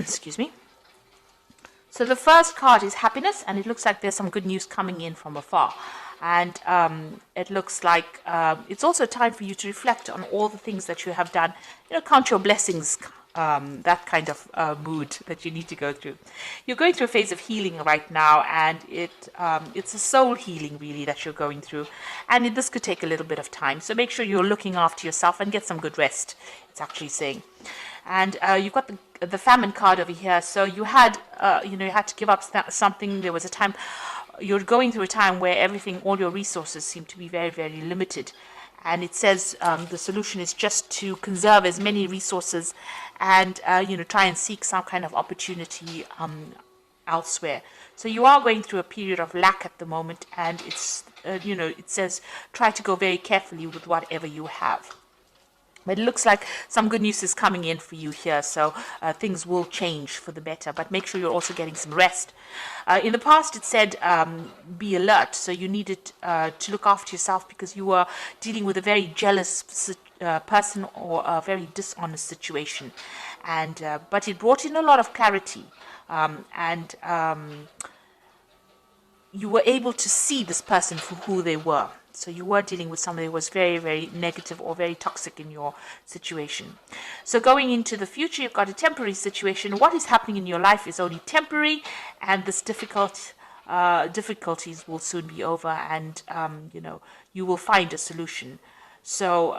Excuse me. So the first card is happiness, and it looks like there's some good news coming in from afar. And it looks like it's also time for you to reflect on all the things that you have done. Count your blessings, that kind of mood that you need to go through. You're going through a phase of healing right now, and it's a soul healing really that you're going through. And this could take a little bit of time. So make sure you're looking after yourself and get some good rest, it's actually saying. And you've got the famine card over here. So you had, you had to give up something. There was a time, you're going through a time where all your resources seem to be very, very limited. And it says the solution is just to conserve as many resources and, try and seek some kind of opportunity elsewhere. So you are going through a period of lack at the moment. And it's, it says try to go very carefully with whatever you have. But it looks like some good news is coming in for you here, so things will change for the better. But make sure you're also getting some rest. In the past, it said be alert, so you needed to look after yourself because you were dealing with a very jealous person or a very dishonest situation. But it brought in a lot of clarity, and you were able to see this person for who they were. So you were dealing with somebody who was very, very negative or very toxic in your situation. So going into the future, you've got a temporary situation. What is happening in your life is only temporary, and this difficulties will soon be over, and you will find a solution. So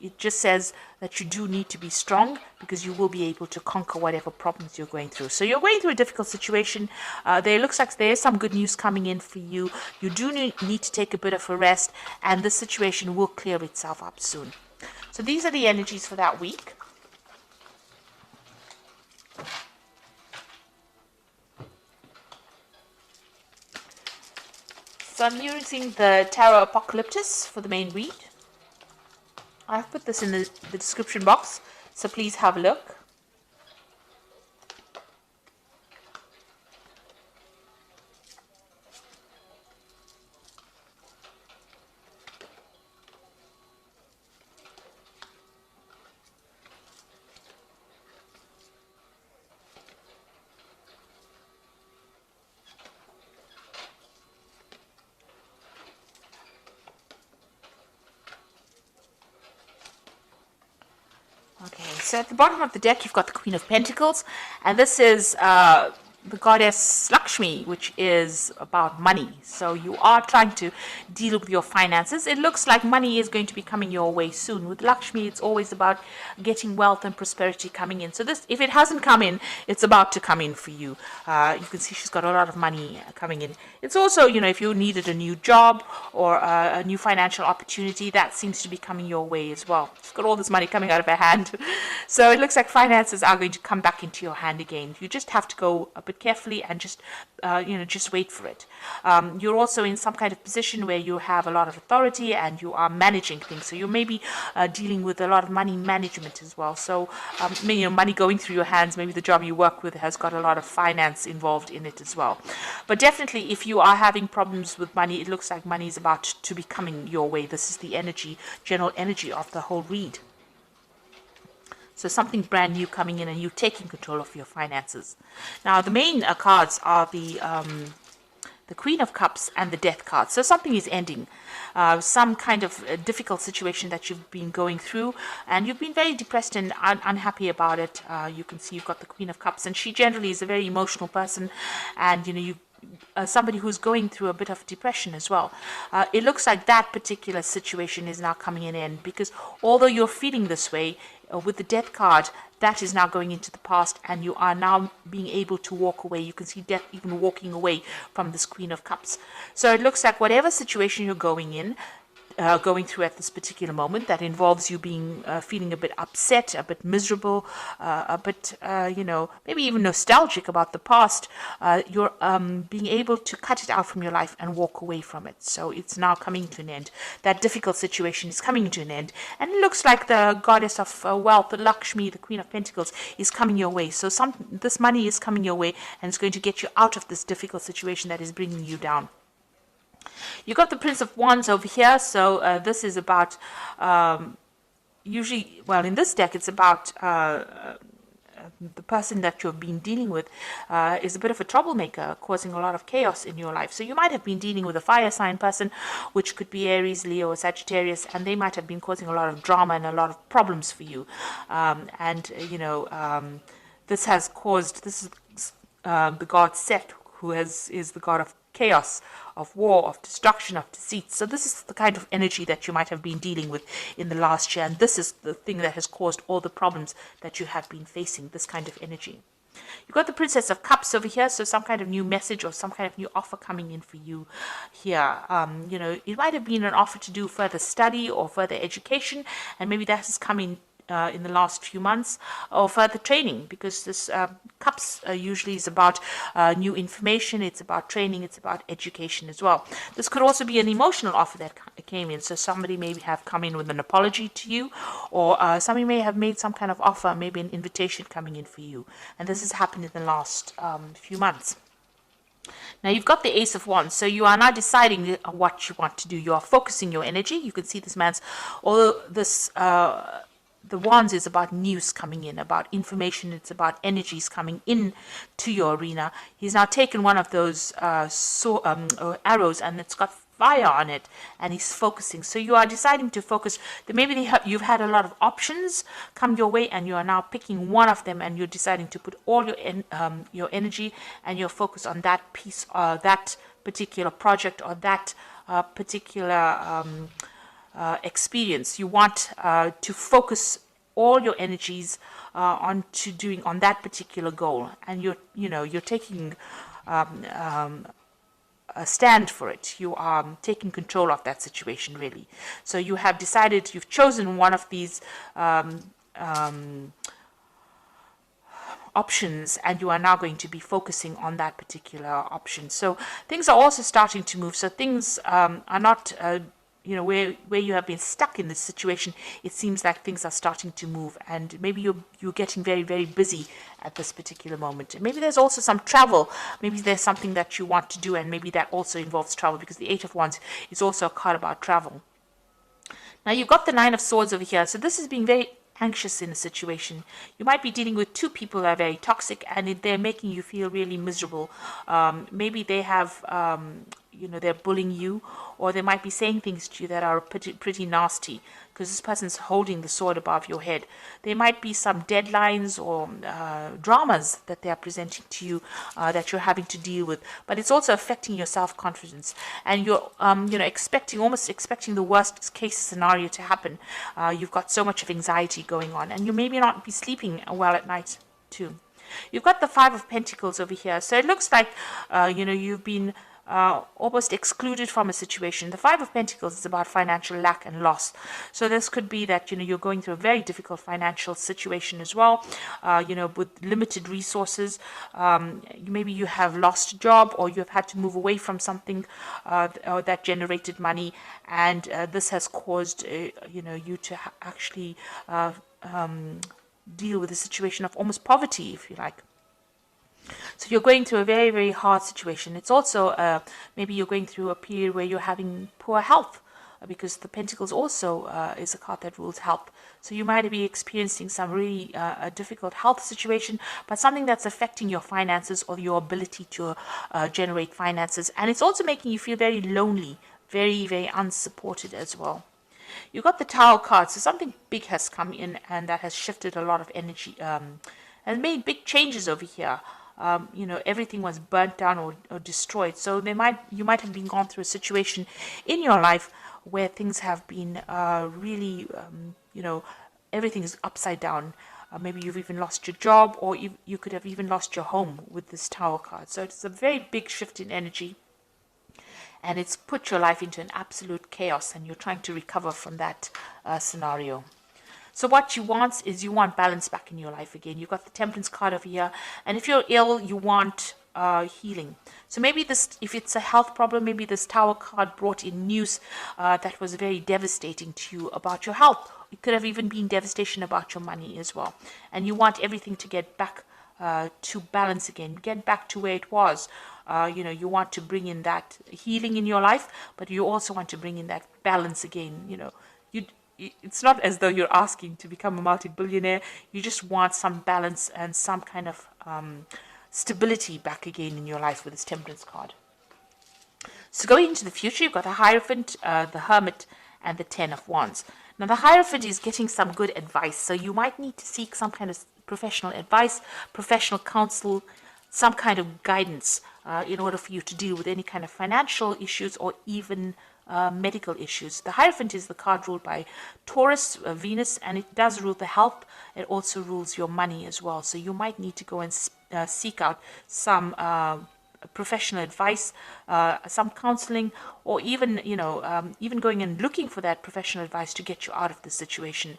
it just says that you do need to be strong because you will be able to conquer whatever problems you're going through. So you're going through a difficult situation. There looks like there is some good news coming in for you. You do need to take a bit of a rest, and the situation will clear itself up soon. So these are the energies for that week. So I'm using the Tarot Apocalyptus for the main read. I've put this in the description box, so please have a look. Okay, so at the bottom of the deck, you've got the Queen of Pentacles, and this is the goddess Lakshmi, which is about money. So you are trying to deal with your finances. It looks like money is going to be coming your way soon. With Lakshmi, it's always about getting wealth and prosperity coming in. So this, if it hasn't come in, it's about to come in for you. You can see she's got a lot of money coming in. It's also, if you needed a new job or a new financial opportunity, that seems to be coming your way as well. She's got all this money coming out of her hand. So it looks like finances are going to come back into your hand again. You just have to go a bit carefully and just wait for it. You're also in some kind of position where you have a lot of authority and you are managing things. So you may be dealing with a lot of money management as well. So money going through your hands. Maybe the job you work with has got a lot of finance involved in it as well. But definitely, if you are having problems with money, it looks like money is about to be coming your way. This is the general energy of the whole read. So something brand new coming in and you taking control of your finances. Now, the main cards are the Queen of Cups and the Death card. So something is ending. Some kind of difficult situation that you've been going through, and you've been very depressed and unhappy about it. You can see you've got the Queen of Cups, and she generally is a very emotional person, and somebody who's going through a bit of depression as well. It looks like that particular situation is now coming in end, because although you're feeling this way, with the Death card, that is now going into the past, and you are now being able to walk away. You can see Death even walking away from this Queen of Cups. So it looks like whatever situation you're going through at this particular moment, that involves you being feeling a bit upset, a bit miserable, a bit maybe even nostalgic about the past, you're being able to cut it out from your life and walk away from it. So it's now coming to an end. That difficult situation is coming to an end, and it looks like the goddess of wealth, the Lakshmi, the Queen of Pentacles, is coming your way. So this money is coming your way, and it's going to get you out of this difficult situation that is bringing you down. You got the Prince of Wands over here, so this is about, in this deck, it's about the person that you've been dealing with is a bit of a troublemaker, causing a lot of chaos in your life. So you might have been dealing with a fire sign person, which could be Aries, Leo, or Sagittarius, and they might have been causing a lot of drama and a lot of problems for you. This has caused, this is the god Set, who is the god of chaos, of war, of destruction, of deceit. So this is the kind of energy that you might have been dealing with in the last year, and this is the thing that has caused all the problems that you have been facing, this kind of energy. You've got the Princess of Cups over here, so some kind of new message or some kind of new offer coming in for you here. It might have been an offer to do further study or further education, and maybe that has come in the last few months, or further training, because this cups usually is about new information, it's about training, it's about education as well. This could also be an emotional offer that came in, so somebody may have come in with an apology to you, or somebody may have made some kind of offer, maybe an invitation coming in for you, and this has happened in the last few months. Now you've got the Ace of Wands, so you are now deciding what you want to do. You are focusing your energy. You can see this man's, although this the Wands is about news coming in, about information, it's about energies coming in to your arena. He's now taken one of those arrows, and it's got fire on it, and he's focusing. So you are deciding to focus. Maybe you've had a lot of options come your way, and you are now picking one of them, and you're deciding to put all your energy and your focus on that piece, that particular project, or that particular experience. You want to focus all your energies on that particular goal, and you're taking a stand for it. You are taking control of that situation, really. So you have decided, you've chosen one of these options, and you are now going to be focusing on that particular option. So things are also starting to move. So things are not where you have been stuck in this situation. It seems like things are starting to move, and maybe you're getting very, very busy at this particular moment. And maybe there's also some travel. Maybe there's something that you want to do, and maybe that also involves travel, because the Eight of Wands is also a card about travel. Now you've got the Nine of Swords over here. So this is being very anxious in a situation. You might be dealing with two people that are very toxic, and they're making you feel really miserable. Maybe they have they're bullying you, or they might be saying things to you that are pretty nasty, because this person's holding the sword above your head. There might be some deadlines or dramas that they are presenting to you that you're having to deal with, but it's also affecting your self-confidence, and you're almost expecting the worst case scenario to happen. You've got so much of anxiety going on, and you maybe not be sleeping well at night too. You've got the Five of Pentacles over here, so it looks like you've been almost excluded from a situation. The Five of Pentacles is about financial lack and loss. So this could be that you're going through a very difficult financial situation as well, with limited resources. Maybe you have lost a job, or you have had to move away from something that generated money, and this has caused you to actually deal with a situation of almost poverty, if you like. So you're going through a very, very hard situation. It's also maybe you're going through a period where you're having poor health, because the Pentacles also is a card that rules health. So you might be experiencing some really a difficult health situation, but something that's affecting your finances or your ability to generate finances. And it's also making you feel very lonely, very, very unsupported as well. You've got the Tower card, so something big has come in, and that has shifted a lot of energy and made big changes over here. Everything was burnt down or destroyed. So you might have been gone through a situation in your life where things have been really, everything is upside down. Maybe you've even lost your job, or you could have even lost your home with this Tower card. So it's a very big shift in energy, and it's put your life into an absolute chaos, and you're trying to recover from that scenario. So what you want is balance back in your life again. You've got the Temperance card over here, and if you're ill, you want healing. So maybe if it's a health problem, maybe this Tower card brought in news that was very devastating to you about your health. It could have even been devastation about your money as well. And you want everything to get back to balance again, get back to where it was. You want to bring in that healing in your life, but you also want to bring in that balance again. it's not as though you're asking to become a multi-billionaire. You just want some balance and some kind of stability back again in your life with this Temperance card. So going into the future, you've got the Hierophant, the Hermit, and the Ten of Wands. Now the Hierophant is getting some good advice, so you might need to seek some kind of professional advice, professional counsel, some kind of guidance in order for you to deal with any kind of financial issues or even medical issues. The Hierophant is the card ruled by Taurus, Venus, and it does rule the health. It also rules your money as well. So you might need to go and seek out some professional advice, some counseling, or even even going and looking for that professional advice to get you out of the situation.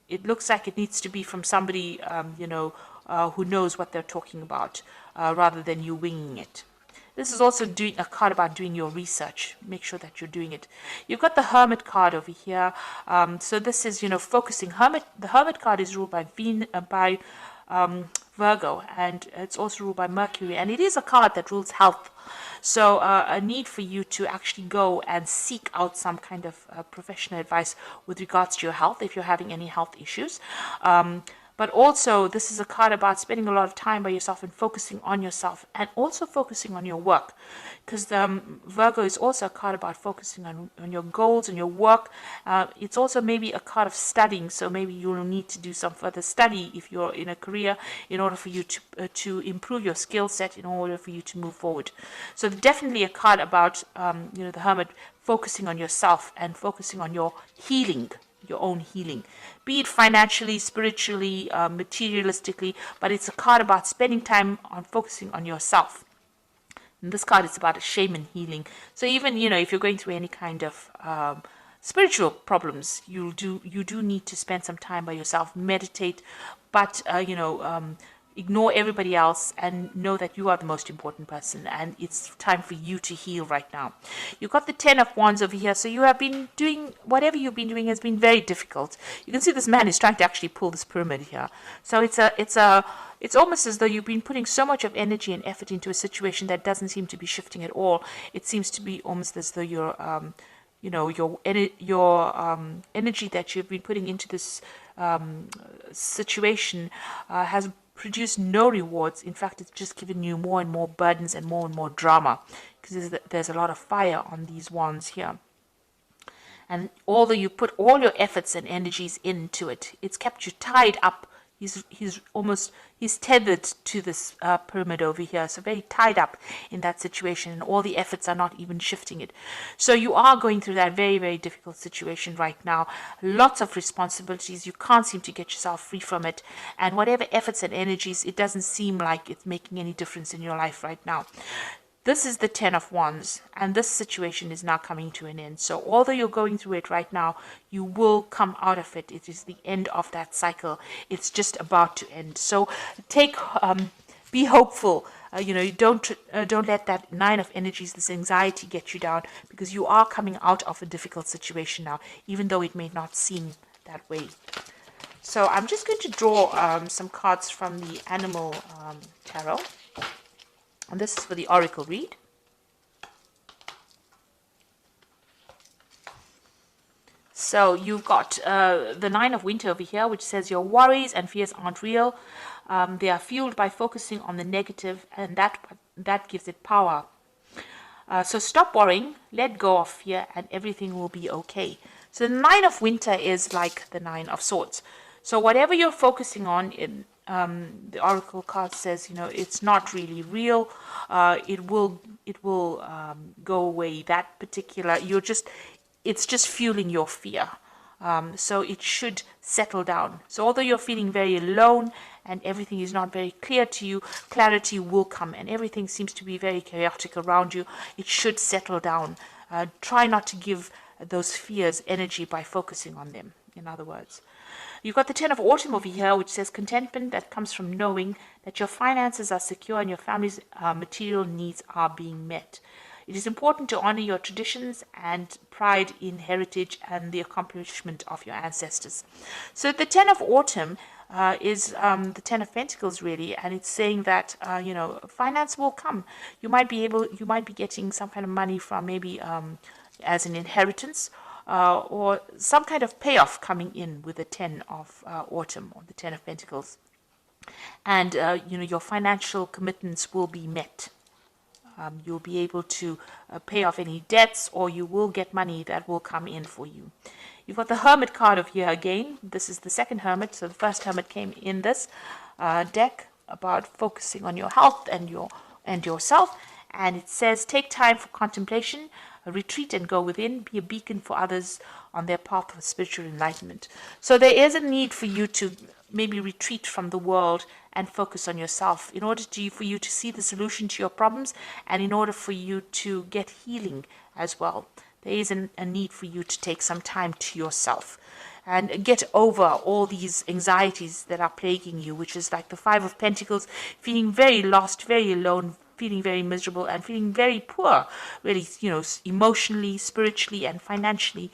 It looks like it needs to be from somebody who knows what they're talking about, rather than you winging it. This is also doing a card about doing your research. Make sure that you're doing it. You've got the Hermit card over here. So this is, focusing. The Hermit card is ruled by Virgo, and it's also ruled by Mercury, and it is a card that rules health. So a need for you to actually go and seek out some kind of professional advice with regards to your health if you're having any health issues. But also, this is a card about spending a lot of time by yourself and focusing on yourself, and also focusing on your work. Because Virgo is also a card about focusing on your goals and your work. It's also maybe a card of studying, so maybe you'll need to do some further study if you're in a career in order for you to improve your skill set, in order for you to move forward. So definitely a card about, the Hermit focusing on yourself and focusing on your healing, your own healing, be it financially, spiritually, materialistically, but it's a card about spending time on focusing on yourself. And this card is about a shaman healing. So even, if you're going through any kind of spiritual problems, you do need to spend some time by yourself, meditate, but, ignore everybody else and know that you are the most important person, and it's time for you to heal right now. You've got the Ten of Wands over here, so you have been doing, whatever you've been doing has been very difficult. You can see this man is trying to actually pull this pyramid here. So it's almost as though you've been putting so much of energy and effort into a situation that doesn't seem to be shifting at all. It seems to be almost as though your energy that you've been putting into this situation has produced no rewards. In fact, it's just given you more and more burdens and more drama, because there's a lot of fire on these wands here. And although you put all your efforts and energies into it, it's kept you tied up. He's tethered to this pyramid over here, so very tied up in that situation, and all the efforts are not even shifting it. So you are going through that very, very difficult situation right now. Lots of responsibilities. You can't seem to get yourself free from it, and whatever efforts and energies, it doesn't seem like it's making any difference in your life right now. This is the Ten of Wands, and this situation is now coming to an end. So although you're going through it right now, you will come out of it. It is the end of that cycle. It's just about to end. So be hopeful. Don't let that Nine of Energies, this anxiety, get you down, because you are coming out of a difficult situation now, even though it may not seem that way. So I'm just going to draw some cards from the Animal Tarot. And this is for the Oracle read. So you've got the Nine of Winter over here, which says your worries and fears aren't real. They are fueled by focusing on the negative, and that gives it power. So stop worrying, let go of fear, and everything will be okay. So the Nine of Winter is like the Nine of Swords. So whatever you're focusing on, the Oracle card says, it's not really real. It will go away. That particular, it's just fueling your fear. So it should settle down. So although you're feeling very alone and everything is not very clear to you, clarity will come, and everything seems to be very chaotic around you. It should settle down. Try not to give those fears energy by focusing on them, in other words. You've got the Ten of Autumn over here, which says contentment that comes from knowing that your finances are secure and your family's material needs are being met. It is important to honor your traditions and pride in heritage and the accomplishment of your ancestors. So the Ten of Autumn is the Ten of Pentacles, really, and it's saying that finance will come. You might be getting some kind of money from maybe as an inheritance. or some kind of payoff coming in with the 10 of autumn, or the 10 of Pentacles. And, your financial commitments will be met. You'll be able to pay off any debts, or you will get money that will come in for you. You've got the Hermit card of here again. This is the second Hermit. So the first Hermit came in this deck about focusing on your health and yourself. And it says, take time for contemplation, retreat and go within, be a beacon for others on their path of spiritual enlightenment. So there is a need for you to maybe retreat from the world and focus on yourself in order for you to see the solution to your problems, and in order for you to get healing as well. There is a need for you to take some time to yourself and get over all these anxieties that are plaguing you, which is like the Five of Pentacles, feeling very lost, very alone, feeling very miserable, and feeling very poor, really, emotionally, spiritually, and financially.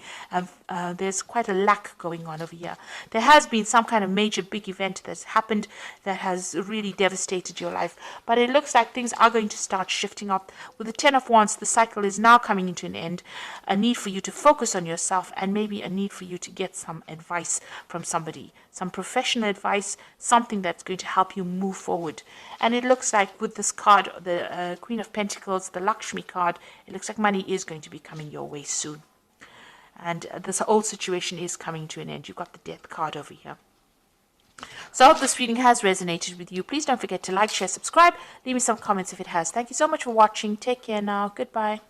There's quite a lack going on over here. There has been some kind of major big event that's happened that has really devastated your life, but it looks like things are going to start shifting up. With the 10 of Wands, the cycle is now coming into an end. A need for you to focus on yourself, and maybe a need for you to get some advice from somebody, some professional advice, something that's going to help you move forward. And it looks like with this card, the Queen of Pentacles, the Lakshmi card, it looks like money is going to be coming your way soon. And this whole situation is coming to an end. You've got the Death card over here. So I hope this reading has resonated with you. Please don't forget to like, share, subscribe. Leave me some comments if it has. Thank you so much for watching. Take care now. Goodbye.